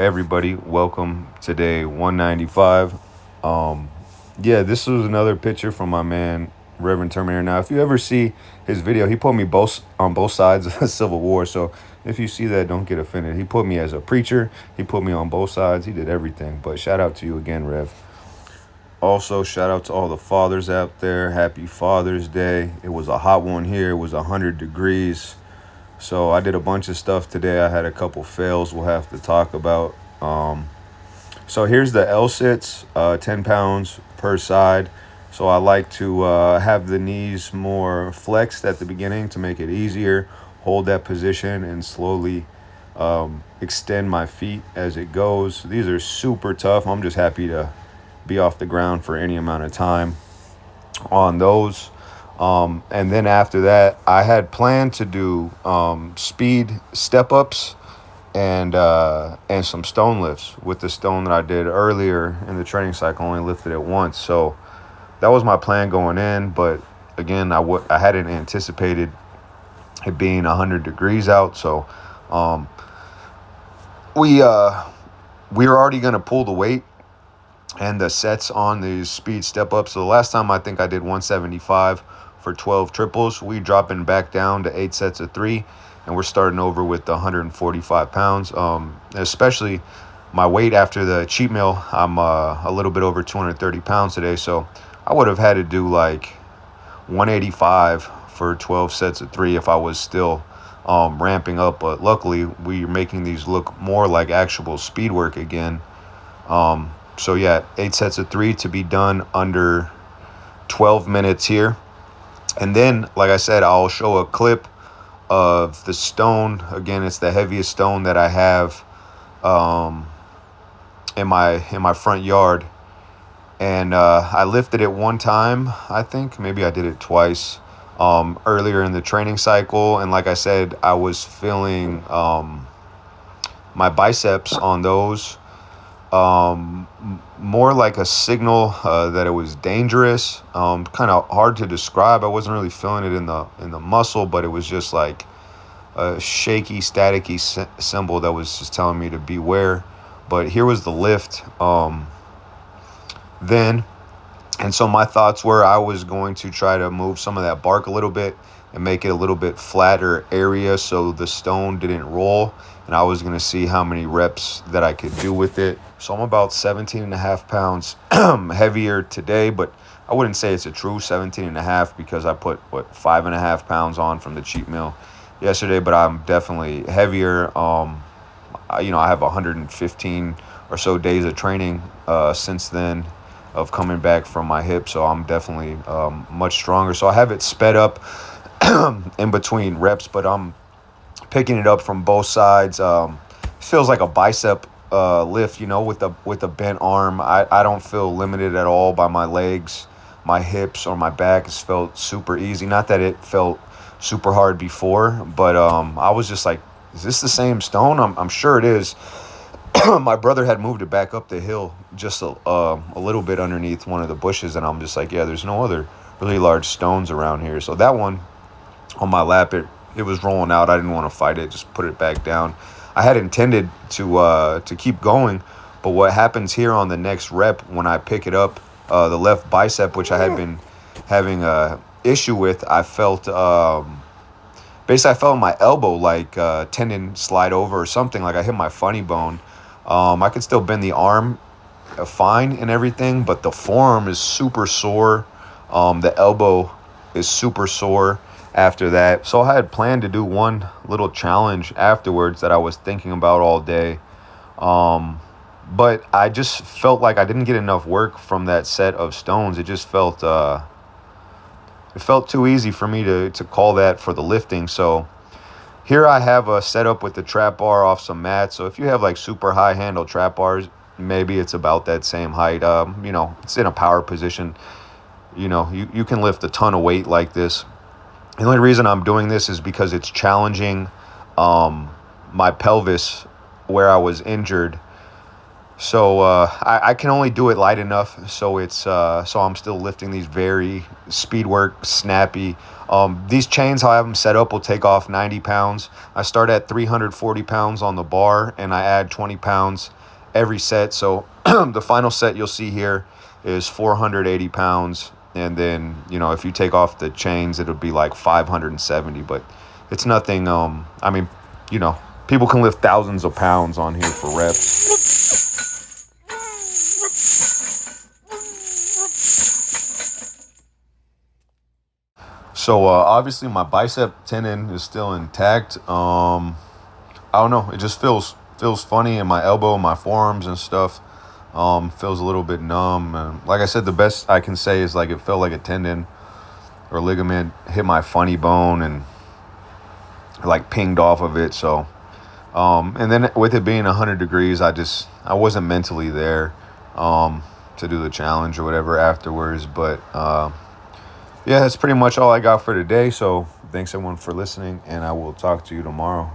Hey everybody, welcome to day 195. Yeah, this was another picture from my man Reverend Terminator. Now, if you ever see his video, he put me both on both sides of the Civil War. So if you see that, don't get offended. He put me as a preacher. He put me on both sides. He did everything. But shout out to you again, Rev. Also, shout out to all the fathers out there. Happy Father's Day. It was a hot one here. It was 100 degrees. So I did a bunch of stuff today. I had a couple fails we'll have to talk about. So here's the L-sits, 10 pounds per side. So I like to have the knees more flexed at the beginning to make it easier. Hold that position and slowly extend my feet as it goes. These are super tough. I'm just happy to be off the ground for any amount of time on those. And then after that, I had planned to do speed step-ups and some stone lifts with the stone that I did earlier in the training cycle. Only lifted it once, so that was my plan going in. But again, I hadn't anticipated it being 100 degrees out, so we were already going to pull the weight and the sets on these speed step-ups. So the last time I think I did 175 for 12 triples. We dropping back down to 8 sets of 3, and we're starting over with 145 pounds. Especially my weight after the cheat meal, I'm a little bit over 230 pounds today, so I would have had to do like 185 for 12 sets of 3 if I was still ramping up. But luckily, we're making these look more like actual speed work again. So yeah, 8 sets of 3 to be done under 12 minutes here. And then, like I said, I'll show a clip of the stone. Again, it's the heaviest stone that I have in my front yard. And I lifted it one time, I think. Maybe I did it twice earlier in the training cycle. And like I said, I was feeling my biceps on those more like a signal that it was dangerous. Kind of hard to describe. I wasn't really feeling it in the muscle, but it was just like a shaky, staticky symbol that was just telling me to beware. But here was the lift then. And so my thoughts were I was going to try to move some of that bark a little bit and make it a little bit flatter area so the stone didn't roll. And I was going to see how many reps that I could do with it. So I'm about 17 and a half pounds heavier today, but I wouldn't say it's a true 17 and a half because I put, 5.5 pounds on from the cheat meal yesterday, but I'm definitely heavier. I have 115 or so days of training since then of coming back from my hip, so I'm definitely much stronger. So I have it sped up in between reps, but I'm picking it up from both sides. It feels like a bicep lift, with a bent arm. I don't feel limited at all by my legs, my hips, or my back. It's felt super easy. Not that it felt super hard before, but I was just like, is this the same stone? I'm sure it is. My brother had moved it back up the hill just a little bit underneath one of the bushes, and I'm just like, yeah, there's no other really large stones around here. So that one on my lap, it was rolling out. I didn't want to fight it, just put it back down. I had intended to keep going, but what happens here on the next rep when I pick it up, the left bicep, which I had been having a issue with, I felt basically I felt my elbow like tendon slide over or something. Like I hit my funny bone. I could still bend the arm fine and everything, but the forearm is super sore. The elbow is super sore after that. So I had planned to do one little challenge afterwards that I was thinking about all day. But I just felt like I didn't get enough work from that set of stones. It just felt too easy for me to call that for the lifting. So here I have a setup with the trap bar off some mats. So if you have like super high handle trap bars, maybe it's about that same height. It's in a power position. You can lift a ton of weight like this. The only reason I'm doing this is because it's challenging my pelvis where I was injured. So I can only do it light enough, so it's so I'm still lifting these very speed work, snappy. These chains, how I have them set up, will take off 90 pounds. I start at 340 pounds on the bar, and I add 20 pounds every set. So the final set you'll see here is 480 pounds, and then if you take off the chains, it'll be like 570. But it's nothing. I mean, people can lift thousands of pounds on here for reps. So obviously my bicep tendon is still intact. I don't know. It just feels funny in my elbow, my forearms and stuff. Feels a little bit numb. And like I said, the best I can say is like it felt like a tendon or ligament hit my funny bone and like pinged off of it. So and then with it being 100 degrees, I wasn't mentally there to do the challenge or whatever afterwards. But yeah, that's pretty much all I got for today. So thanks everyone for listening, and I will talk to you tomorrow.